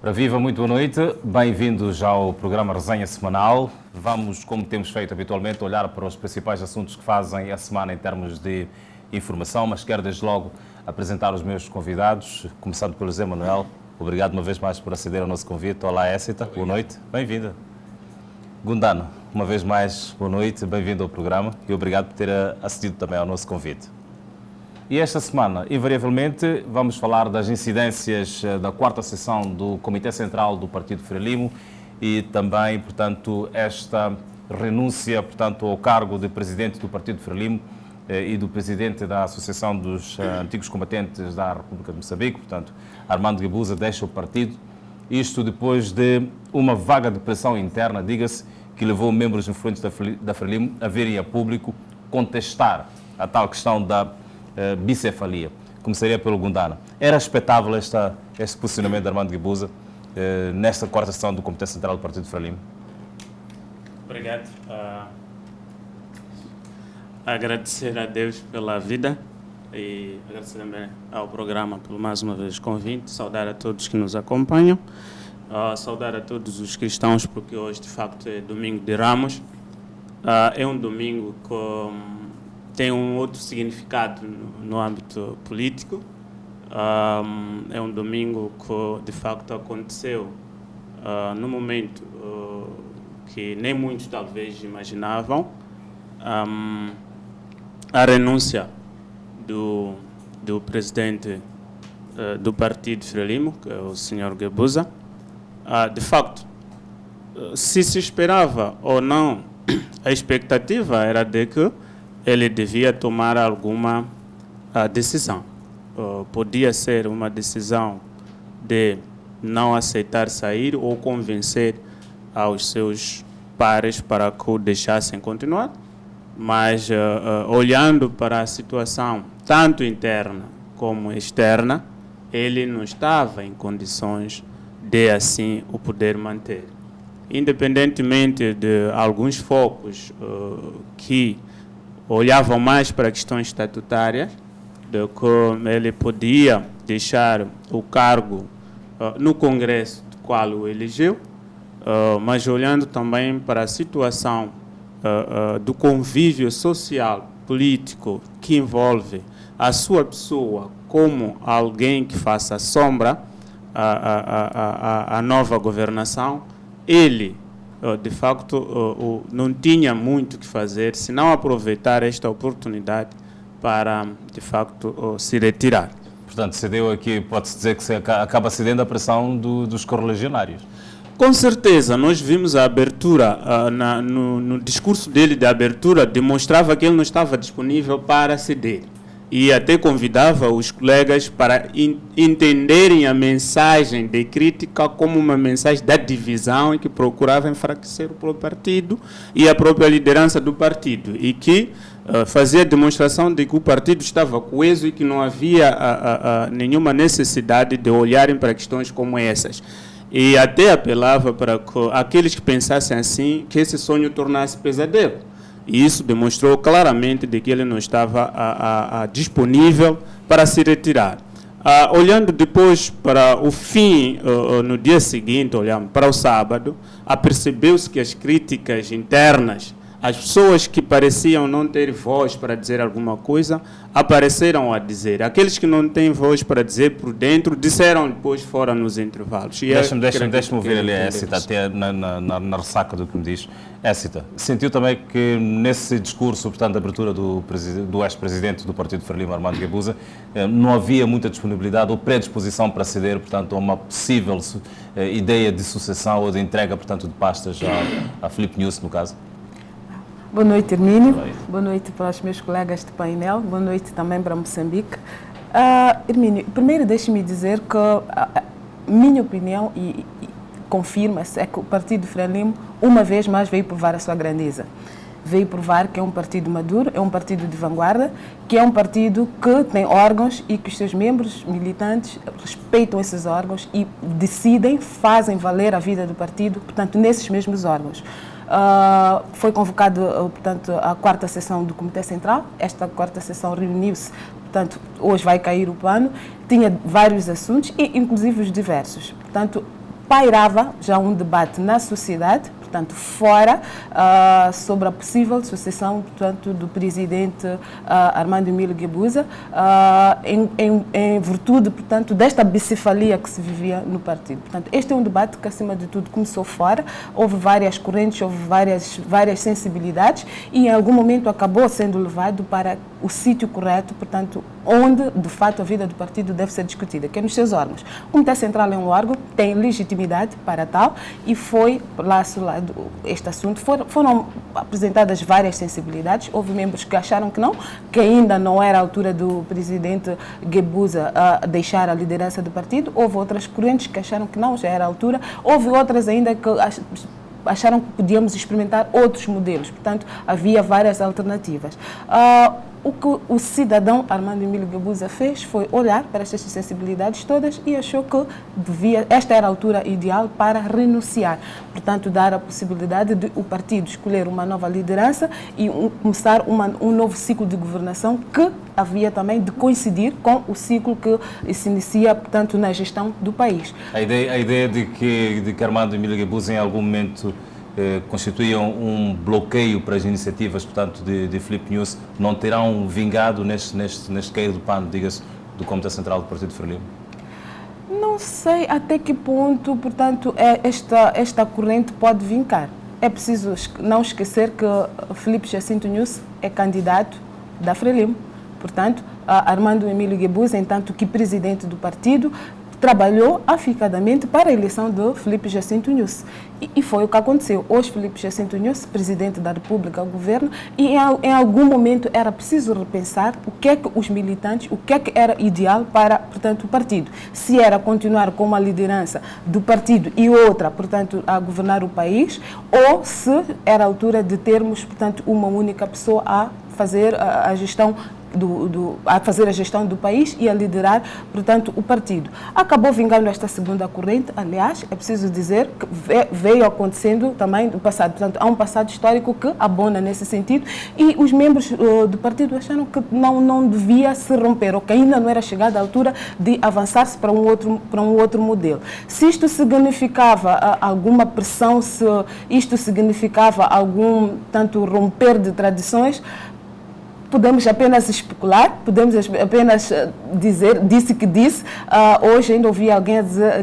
Ora, viva, muito boa noite. Bem-vindos ao programa Resenha Semanal. Vamos, como temos feito habitualmente, olhar para os principais assuntos que fazem a semana em termos de informação, mas quero desde logo apresentar os meus convidados, começando pelo José Manuel. Obrigado uma vez mais por aceder ao nosso convite. Olá, Éssita. Boa noite. Bem-vinda. Gundano, uma vez mais, boa noite. Bem-vindo ao programa e obrigado por ter acedido também ao nosso convite. E esta semana, invariavelmente, vamos falar das incidências da quarta sessão do Comitê Central do Partido Frelimo e também, portanto, esta renúncia, portanto, ao cargo de presidente do Partido Frelimo e do presidente da Associação dos Antigos Combatentes da República de Moçambique, portanto, Armando Guebuza deixa o partido. Isto depois de uma vaga de pressão interna, diga-se, que levou membros influentes da Frelimo a virem a público contestar a tal questão da bicefalia. Começaria pelo Gundano. Era expectável este posicionamento de Armando Guebuza nesta quarta sessão do Comitê Central do Partido Frelimo? Obrigado. Agradecer a Deus pela vida e agradecer também ao programa pelo mais uma vez convite. Saudar a todos que nos acompanham. Saudar a todos os cristãos, porque hoje de facto é domingo de Ramos. É um domingo com tem um outro significado no âmbito político. É um domingo que, de facto, aconteceu no momento que nem muitos, talvez, imaginavam. A renúncia do presidente do Partido Frelimo, que é o Sr. Guebuza. De facto, se esperava ou não, a expectativa era de que ele devia tomar alguma decisão. Podia ser uma decisão de não aceitar sair ou convencer aos seus pares para que o deixassem continuar, mas olhando para a situação tanto interna como externa, ele não estava em condições de assim o poder manter. Independentemente de alguns focos que olhavam mais para questões estatutárias, de como ele podia deixar o cargo no Congresso do qual o elegeu, mas olhando também para a situação do convívio social, político, que envolve a sua pessoa como alguém que faça sombra à nova governação, ele de facto, não tinha muito o que fazer, se não aproveitar esta oportunidade para, de facto, se retirar. Portanto, cedeu aqui, pode-se dizer que acaba cedendo a pressão dos correligionários. Com certeza, nós vimos a abertura, no discurso dele de abertura, demonstrava que ele não estava disponível para ceder. E até convidava os colegas para entenderem a mensagem de crítica como uma mensagem da divisão e que procurava enfraquecer o próprio partido e a própria liderança do partido, e que fazia demonstração de que o partido estava coeso e que não havia nenhuma necessidade de olharem para questões como essas. E até apelava para que aqueles que pensassem assim, que esse sonho tornasse pesadelo. E isso demonstrou claramente de que ele não estava disponível para se retirar. Olhando depois para o fim, no dia seguinte, olhando para o sábado, apercebeu-se que as críticas internas, as pessoas que pareciam não ter voz para dizer alguma coisa, apareceram a dizer. Aqueles que não têm voz para dizer por dentro, disseram depois fora nos intervalos. Deixa-me ouvir ali a Éssita, até na ressaca do que me diz. Éssita, sentiu também que nesse discurso, portanto, de abertura do ex-presidente do Partido Frelimo, Armando Guebuza, não havia muita disponibilidade ou predisposição para ceder, portanto, a uma possível ideia de sucessão ou de entrega, portanto, de pastas a Filipe Nunes, no caso? Boa noite, Hermínio. Boa noite para os meus colegas de painel. Boa noite também para Moçambique. Hermínio, primeiro deixe-me dizer que a minha opinião, e confirma-se, é que o Partido Frelimo, uma vez mais, veio provar a sua grandeza. Veio provar que é um partido maduro, é um partido de vanguarda, que é um partido que tem órgãos e que os seus membros militantes respeitam esses órgãos e decidem, fazem valer a vida do partido, portanto, nesses mesmos órgãos. Foi convocado, portanto, a quarta sessão do Comitê Central. Esta quarta sessão reuniu-se, portanto, hoje vai cair o pano. Tinha vários assuntos, e inclusive os diversos. Portanto, pairava já um debate na sociedade, portanto, fora, sobre a possível sucessão, portanto, do presidente Armando Emílio Guebuza, em virtude, portanto, desta bicefalia que se vivia no partido. Portanto, este é um debate que, acima de tudo, começou fora, houve várias correntes, houve várias sensibilidades e, em algum momento, acabou sendo levado para o sítio correto, portanto, onde, de fato, a vida do partido deve ser discutida, que é nos seus órgãos. O Comitê Central é um órgão, tem legitimidade para tal e foi lá este assunto. Foram apresentadas várias sensibilidades. Houve membros que acharam que não, que ainda não era a altura do presidente Guebuza deixar a liderança do partido. Houve outras correntes que acharam que não, já era a altura. Houve outras ainda que acharam que podíamos experimentar outros modelos. Portanto, havia várias alternativas. O que o cidadão Armando Emílio Guebuza fez foi olhar para estas sensibilidades todas e achou que esta era a altura ideal para renunciar. Portanto, dar a possibilidade de o partido escolher uma nova liderança e começar um novo ciclo de governação que havia também de coincidir com o ciclo que se inicia, portanto, na gestão do país. A ideia de que Armando Emílio Guebuza em algum momento constituíam um bloqueio para as iniciativas, portanto, de Filipe Nunes, não terão vingado neste cair do pano, diga-se, do Comitê Central do Partido Frelimo? Não sei até que ponto, portanto, esta corrente pode vincar. É preciso não esquecer que Filipe Jacinto Nunes é candidato da Frelimo. Portanto, Armando Emílio Guebuza, entanto que presidente do partido, trabalhou afincadamente para a eleição de Filipe Jacinto Nunes. E foi o que aconteceu. Hoje, Filipe Jacinto Nunes, presidente da República, governo, e em algum momento era preciso repensar o que é que os militantes, o que é que era ideal para, portanto, o partido. Se era continuar com uma liderança do partido e outra, portanto, a governar o país, ou se era a altura de termos, portanto, uma única pessoa a fazer a gestão do país e a liderar, portanto, o partido. Acabou vingando esta segunda corrente, aliás, é preciso dizer que veio acontecendo também do passado. Portanto, há um passado histórico que abona nesse sentido e os membros do partido acharam que não devia se romper, ou que ainda não era chegada a altura de avançar-se para um outro modelo. Se isto significava alguma pressão, se isto significava algum, tanto, romper de tradições, podemos apenas especular, podemos apenas dizer, disse que disse. Hoje ainda ouvi alguém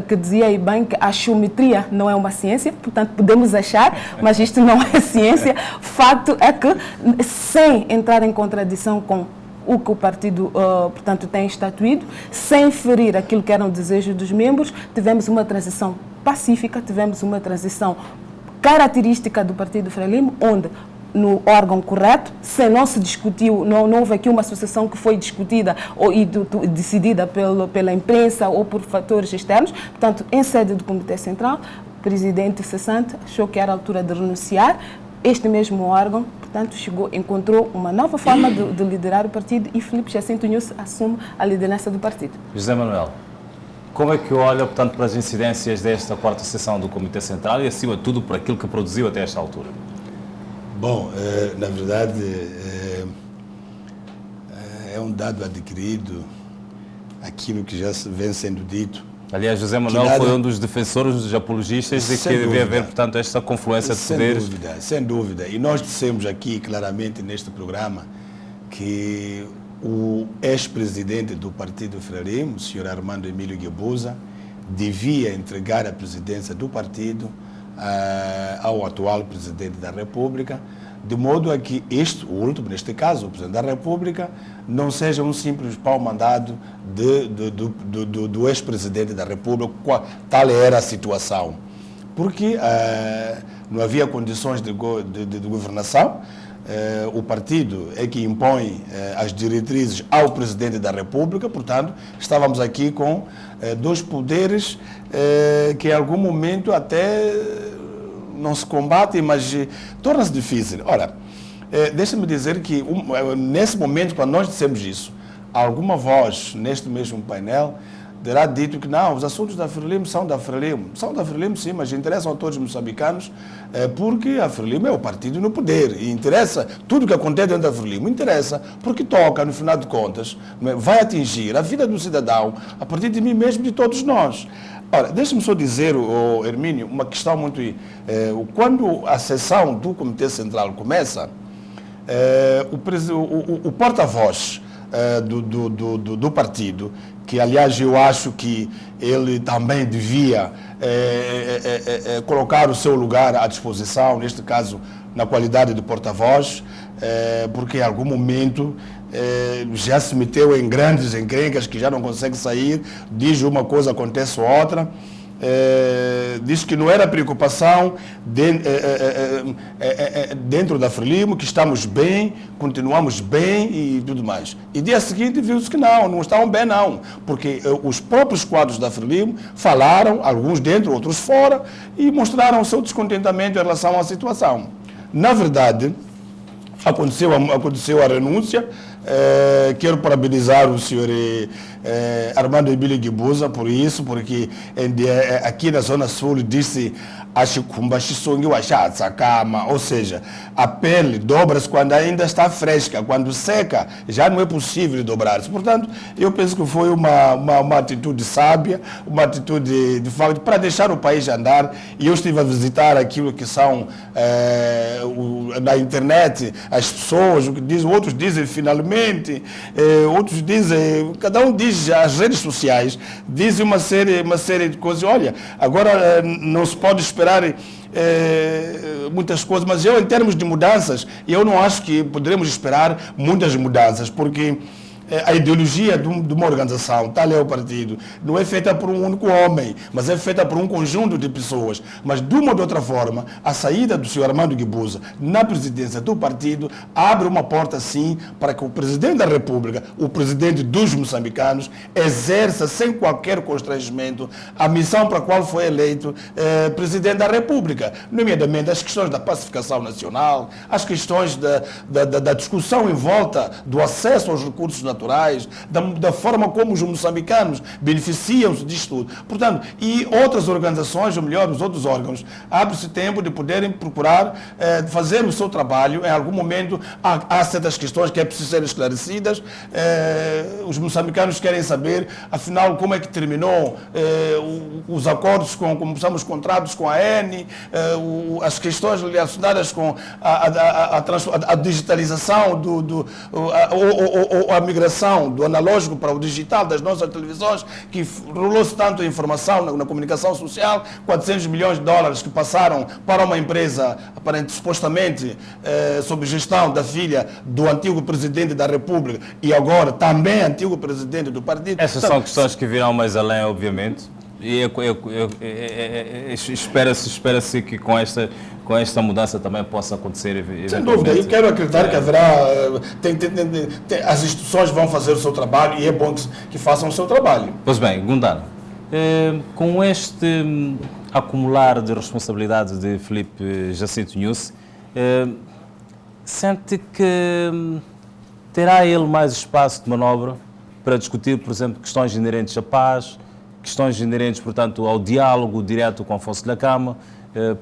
que dizia aí bem que a geometria não é uma ciência, portanto podemos achar, mas isto não é ciência. Fato é que, sem entrar em contradição com o que o partido, portanto, tem estatuído, sem ferir aquilo que era o desejo dos membros, tivemos uma transição pacífica, tivemos uma transição característica do Partido Frelimo, onde no órgão correto, se não se discutiu, não houve aqui uma sucessão que foi discutida e decidida pela imprensa ou por fatores externos. Portanto, em sede do Comitê Central, o presidente cessante achou que era a altura de renunciar. Este mesmo órgão, portanto, encontrou uma nova forma de liderar o partido e Filipe Jacinto Nunes assume a liderança do partido. José Manuel, como é que olha, portanto, para as incidências desta quarta sessão do Comitê Central e, acima de tudo, por aquilo que produziu até esta altura? Bom, na verdade, é um dado adquirido aquilo que já vem sendo dito. Aliás, José Manuel foi um dos defensores, dos apologistas de que devia haver, portanto, esta confluência de poderes. Sem dúvida. E nós dissemos aqui claramente neste programa que o ex-presidente do Partido Frelimo, o senhor Armando Emílio Guebuza, devia entregar a presidência do partido ao atual presidente da República, de modo a que o último, neste caso, o presidente da República, não seja um simples pau-mandado do ex-presidente da República. Tal era a situação. Porque não havia condições de governação, o partido é que impõe as diretrizes ao presidente da República, portanto, estávamos aqui com dois poderes que em algum momento até não se combatem, mas torna-se difícil. Ora, deixa-me dizer que nesse momento, quando nós dissemos isso, alguma voz neste mesmo painel terá dito que não, os assuntos da Frelimo são da Frelimo. São da Frelimo, sim, mas interessam a todos os moçambicanos, porque a Frelimo é o partido no poder. E interessa, tudo que acontece dentro da Frelimo interessa, porque toca, no final de contas, vai atingir a vida do cidadão, a partir de mim mesmo e de todos nós. Ora, deixa-me só dizer, Hermínio, uma questão muito... quando a sessão do Comitê Central começa, o porta-voz do partido, que aliás eu acho que ele também devia colocar o seu lugar à disposição, neste caso na qualidade de porta-voz, porque em algum momento já se meteu em grandes encrencas que já não consegue sair, diz uma coisa, acontece outra. Diz que não era preocupação dentro da Frelimo, que estamos bem, continuamos bem e tudo mais. E dia seguinte viu-se que não estavam bem não, porque os próprios quadros da Frelimo falaram, alguns dentro, outros fora, e mostraram o seu descontentamento em relação à situação. Na verdade, aconteceu a renúncia. Quero parabenizar o senhor Armando Emílio Guebuza por isso, porque aqui na Zona Sul disse ou seja, a pele dobra-se quando ainda está fresca, quando seca já não é possível dobrar-se. Portanto, eu penso que foi uma atitude sábia, uma atitude de facto para deixar o país andar. E eu estive a visitar aquilo que são na internet as pessoas, o que dizem, outros dizem finalmente, outros dizem, cada um diz, as redes sociais dizem uma série de coisas. Olha, agora não se pode esperar muitas coisas, mas eu, em termos de mudanças, eu não acho que poderemos esperar muitas mudanças, porque a ideologia de uma organização, tal é o partido, não é feita por um único homem, mas é feita por um conjunto de pessoas. Mas, de uma ou de outra forma, a saída do senhor Armando Guebuza na presidência do partido abre uma porta, sim, para que o presidente da República, o presidente dos moçambicanos, exerça sem qualquer constrangimento a missão para a qual foi eleito presidente da República, nomeadamente as questões da pacificação nacional, as questões da discussão em volta do acesso aos recursos naturais, da forma como os moçambicanos beneficiam-se disto tudo. Portanto, e outras organizações, ou melhor, os outros órgãos, abre-se tempo de poderem procurar fazer o seu trabalho. Em algum momento há certas questões que é preciso ser esclarecidas. Os moçambicanos querem saber, afinal, como é que terminou os acordos os contratos com a ENI, as questões relacionadas com a digitalização a migração do analógico para o digital das nossas televisões, que rolou-se tanto a informação na comunicação social, 400 milhões de dólares que passaram para uma empresa, supostamente sob gestão da filha do antigo presidente da República e agora também antigo presidente do partido. Essas são questões que virão mais além, obviamente. E espera-se que com esta mudança também possa acontecer. Sem dúvida, eu quero acreditar que haverá. As instituições vão fazer o seu trabalho e é bom que façam o seu trabalho. Pois bem, Gundano, com este acumular de responsabilidades de Filipe Jacinto Nyusi, sente que terá ele mais espaço de manobra para discutir, por exemplo, questões inerentes à paz, questões inerentes, portanto, ao diálogo direto com Afonso Dhlakama,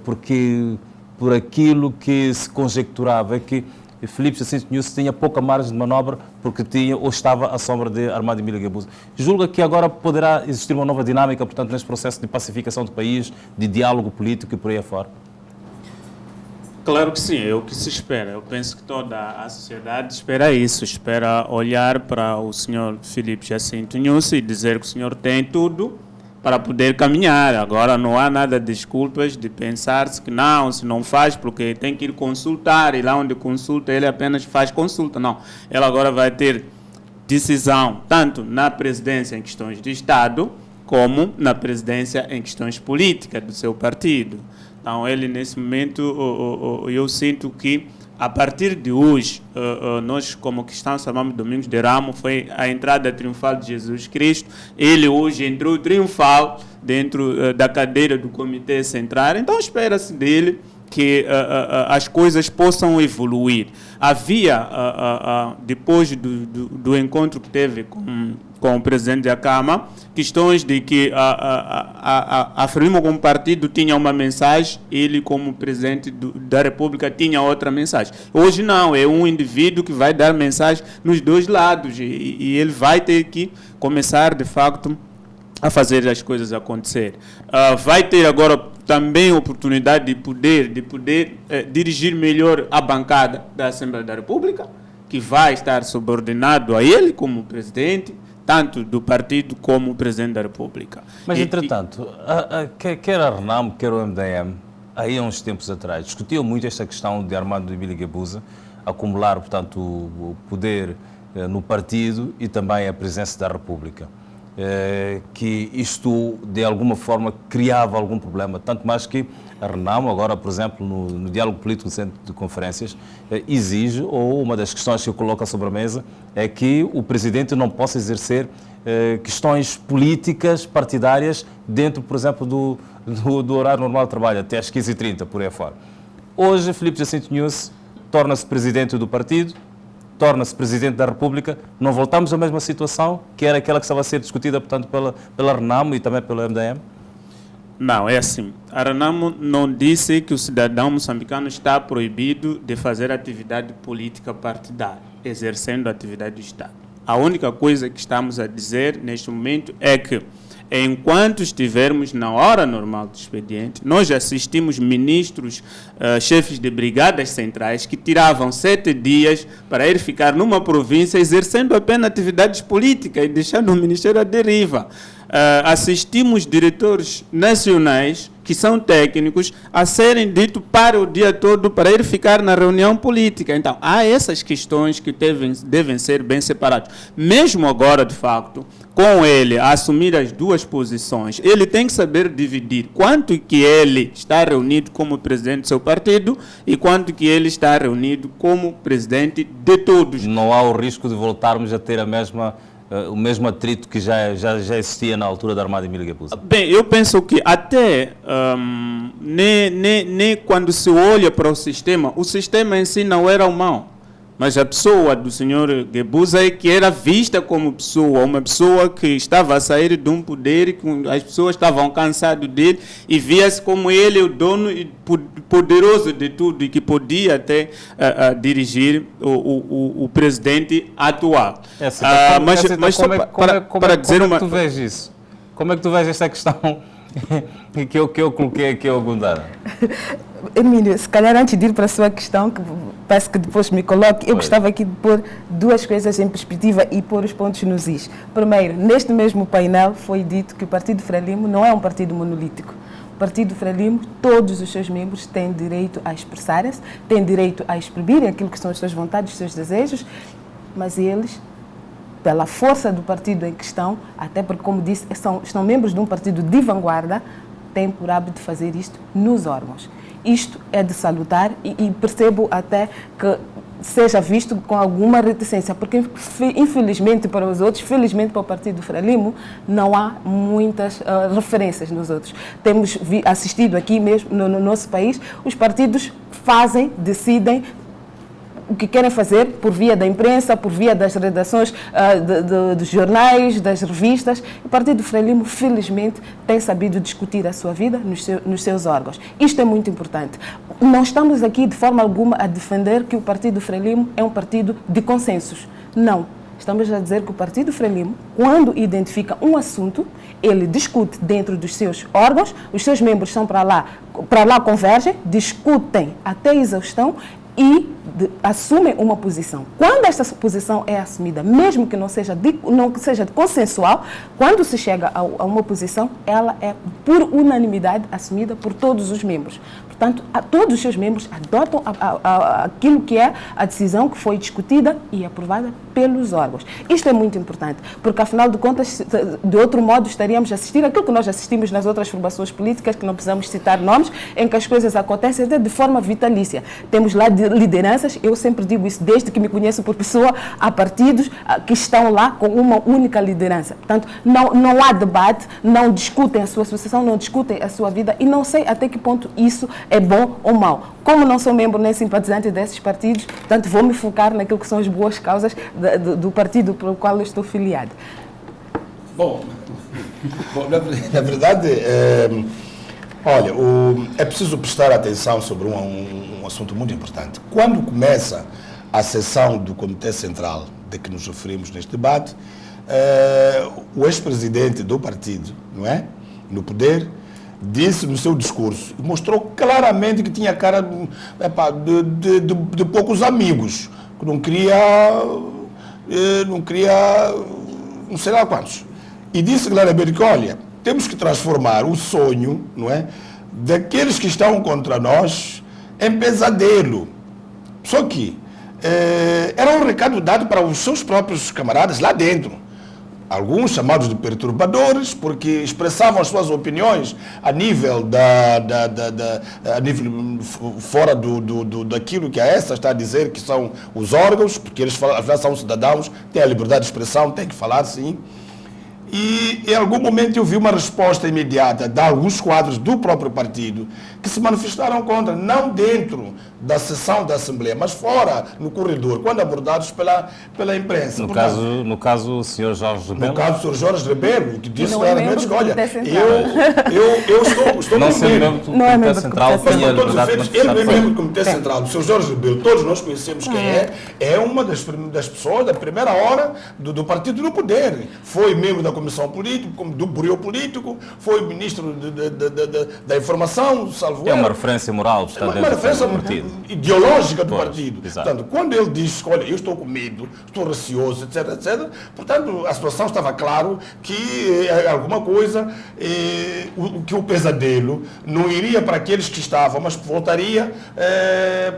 porque por aquilo que se conjecturava é que Filipe Jacinto Nyusi tinha pouca margem de manobra porque tinha ou estava à sombra de Armando Emílio Guebuza. Julga que agora poderá existir uma nova dinâmica, portanto, neste processo de pacificação do país, de diálogo político e por aí afora? Claro que sim, é o que se espera. Eu penso que toda a sociedade espera isso, espera olhar para o senhor Filipe Jacinto Nyusi e dizer que o senhor tem tudo para poder caminhar. Agora não há nada de desculpas de pensar-se que não, se não faz porque tem que ir consultar e lá onde consulta ele apenas faz consulta. Não, ele agora vai ter decisão tanto na presidência em questões de Estado como na presidência em questões políticas do seu partido. Então, ele, nesse momento, eu sinto que, a partir de hoje, nós, como cristãos, chamamos Domingos de Ramos, foi a entrada triunfal de Jesus Cristo. Ele, hoje, entrou triunfal dentro da cadeira do Comitê Central. Então, espera-se dele que as coisas possam evoluir. Havia, depois do encontro que teve com o presidente da Câmara, questões de que a Frelimo como partido tinha uma mensagem, ele como presidente da República tinha outra mensagem. Hoje não, é um indivíduo que vai dar mensagem nos dois lados e ele vai ter que começar, de facto, a fazer as coisas acontecer. Vai ter agora também a oportunidade de poder dirigir melhor a bancada da Assembleia da República, que vai estar subordinado a ele como presidente, tanto do partido como o presidente da República. Mas, entretanto, quer a RENAM, quer o MDM, aí há uns tempos atrás, discutiam muito esta questão de Armando Emílio Guebuza acumular, portanto, o poder no partido e também a presidência da República. Que isto, de alguma forma, criava algum problema, tanto mais que a RENAM, agora, por exemplo, no diálogo político no centro de conferências, exige, ou uma das questões que coloca sobre a mesa, é que o presidente não possa exercer questões políticas partidárias dentro, por exemplo, do horário normal de trabalho, até às 15h30, por aí fora. Hoje, Filipe Jacinto Nunes torna-se presidente do partido, torna-se Presidente da República, não voltamos à mesma situação que era aquela que estava a ser discutida, portanto, pela RENAM e também pelo MDM? Não, é assim. A RENAM não disse que o cidadão moçambicano está proibido de fazer atividade política partidária, exercendo a atividade do Estado. A única coisa que estamos a dizer neste momento é que, enquanto estivermos na hora normal do expediente, nós assistimos ministros, chefes de brigadas centrais que tiravam 7 dias para ir ficar numa província exercendo apenas atividades políticas e deixando o ministério à deriva. Assistimos diretores nacionais, que são técnicos, a serem ditos para o dia todo para ir ficar na reunião política. Então, há essas questões que devem ser bem separadas. Mesmo agora, de facto, com ele a assumir as duas posições, ele tem que saber dividir quanto que ele está reunido como presidente do seu partido e quanto que ele está reunido como presidente de todos. Não há o risco de voltarmos a ter o mesmo atrito que já existia na altura da Armando Emílio Guebuza? Bem, eu penso que até nem quando se olha para o sistema em si não era o mau. Mas a pessoa do senhor Guebuza é que era vista como pessoa, uma pessoa que estava a sair de um poder, que as pessoas estavam cansadas dele e via-se como ele o dono e poderoso de tudo e que podia até dirigir o presidente atual. Para dizer como é que tu vês isso? Como é que tu vês esta questão que eu coloquei aqui ao Gundara? Emílio, se calhar antes de ir para a sua questão, que parece que depois me coloque, eu gostava aqui de pôr duas coisas em perspectiva e pôr os pontos nos is. Primeiro, neste mesmo painel foi dito que o Partido Frelimo não é um partido monolítico. O Partido Frelimo, todos os seus membros têm direito a expressarem-se, têm direito a exprimir aquilo que são as suas vontades, os seus desejos, mas eles, pela força do partido em questão, até porque, como disse, são membros de um partido de vanguarda, têm por hábito de fazer isto nos órgãos. Isto é de salutar e percebo até que seja visto com alguma reticência, porque infelizmente para os outros, felizmente para o Partido Frelimo, não há muitas referências nos outros. Temos assistido aqui mesmo no nosso país, os partidos decidem o que querem fazer por via da imprensa, por via das redações dos jornais, das revistas. O Partido Frelimo, felizmente, tem sabido discutir a sua vida nos seus órgãos. Isto é muito importante. Não estamos aqui, de forma alguma, a defender que o Partido Frelimo é um partido de consensos. Não. Estamos a dizer que o Partido Frelimo, quando identifica um assunto, ele discute dentro dos seus órgãos, os seus membros são para lá convergem, discutem até exaustão e assumem uma posição. Quando esta posição é assumida, mesmo que não seja consensual, quando se chega a uma posição, ela é por unanimidade assumida por todos os membros. Portanto, todos os seus membros adotam aquilo que é a decisão que foi discutida e aprovada pelos órgãos. Isto é muito importante, porque, afinal de contas, de outro modo, estaríamos a assistir aquilo que nós assistimos nas outras formações políticas, que não precisamos citar nomes, em que as coisas acontecem de forma vitalícia. Temos lá lideranças, eu sempre digo isso, desde que me conheço por pessoa, há partidos que estão lá com uma única liderança. Portanto, não há debate, não discutem a sua sucessão, não discutem a sua vida e não sei até que ponto isso é bom ou mau. Como não sou membro nem simpatizante desses partidos, portanto vou me focar naquilo que são as boas causas do partido pelo qual eu estou filiado. Bom, na verdade, olha, é preciso prestar atenção sobre um assunto muito importante. Quando começa a sessão do Comitê Central de que nos referimos neste debate, o ex-presidente do partido, não é? No poder, disse no seu discurso, mostrou claramente que tinha cara de poucos amigos, que não queria não sei lá quantos. E disse claramente que, olha, temos que transformar o sonho, não é, daqueles que estão contra nós em pesadelo. Só que era um recado dado para os seus próprios camaradas lá dentro. Alguns chamados de perturbadores, porque expressavam as suas opiniões a nível a nível fora daquilo que a ESA está a dizer que são os órgãos, porque eles afinal são cidadãos, têm a liberdade de expressão, têm que falar sim. E em algum momento eu vi uma resposta imediata de alguns quadros do próprio partido que se manifestaram contra, não dentro da sessão da Assembleia, mas fora, no corredor, quando abordados pela imprensa. No caso, o Sr. Jorge Rebelo? No caso do Sr. Jorge Rebelo, que disse claramente que, olha, eu estou não com sendo medo. membro do Comitê Central, Mas tinha com todos os liberdade de efeitos, ele é manifestar. membro do Comitê Central, o Sr. Jorge Rebelo, todos nós conhecemos quem é uma das pessoas da primeira hora do partido no poder. Foi membro da Comissão Política, do Bureau Político, foi ministro da Informação, salvo É uma erro. referência moral, está Uma dentro referência do partido. ideológica do Pois, partido. exato. Portanto, quando ele diz, olha, eu estou com medo, estou receoso, etc, etc, portanto, a situação estava claro que alguma coisa, que o pesadelo não iria para aqueles que estavam, mas voltaria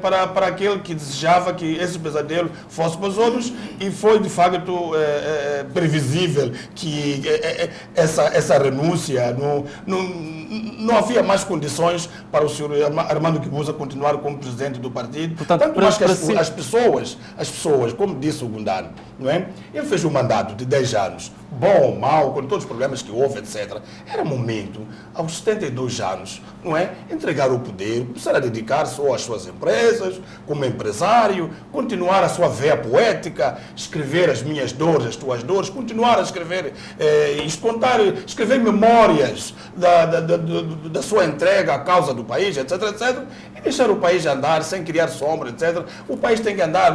para aquele que desejava que esse pesadelo fosse para os outros, e foi, de facto, previsível que essa renúncia, não havia mais condições para o senhor Armando Guebuza continuar como presidente do partido. Portanto, Tanto mais que as pessoas, como disse o Gundano, não é? Ele fez um mandato de 10 anos, bom ou mau, com todos os problemas que houve, etc. Era momento, aos 72 anos, não é? Entregar o poder, começar a dedicar-se às suas empresas, como empresário, continuar a sua veia poética, escrever as minhas dores, as tuas dores, continuar a escrever, escrever memórias da sua entrega à causa do país, etc, etc, e deixar o país andar sem criar sombra, etc. O país tem que andar,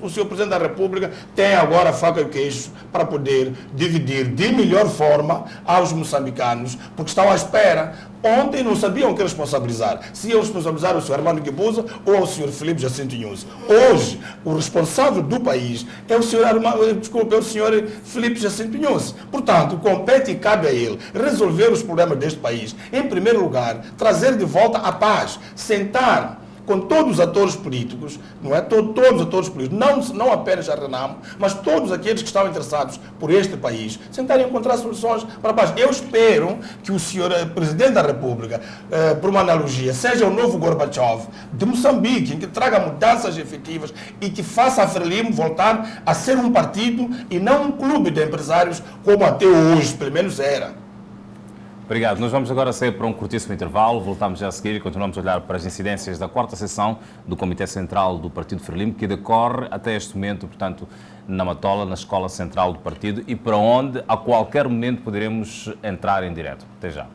o senhor Presidente da República tem agora a faca e o queijo para poder dividir de melhor forma aos moçambicanos, porque estão à espera. Ontem não sabiam que responsabilizar. Se iam responsabilizar o Sr. Armando Guebuza ou o Sr. Filipe Jacinto Inhouse. Hoje, o responsável do país é o Sr. Filipe Jacinto Inhouse. Portanto, compete e cabe a ele resolver os problemas deste país. Em primeiro lugar, trazer de volta a paz, sentar com todos os atores políticos, não é? Todos os atores políticos, não apenas a Renamo, mas todos aqueles que estão interessados por este país, sentarem a encontrar soluções para a paz. Eu espero que o senhor Presidente da República, por uma analogia, seja o novo Gorbachev de Moçambique, que traga mudanças efetivas e que faça a Frelimo voltar a ser um partido e não um clube de empresários como até hoje, pelo menos era. Obrigado. Nós vamos agora sair para um curtíssimo intervalo. Voltamos já a seguir e continuamos a olhar para as incidências da 4ª sessão do Comitê Central do Partido Frelimo, que decorre até este momento, portanto, na Matola, na Escola Central do Partido, e para onde a qualquer momento poderemos entrar em direto. Até já.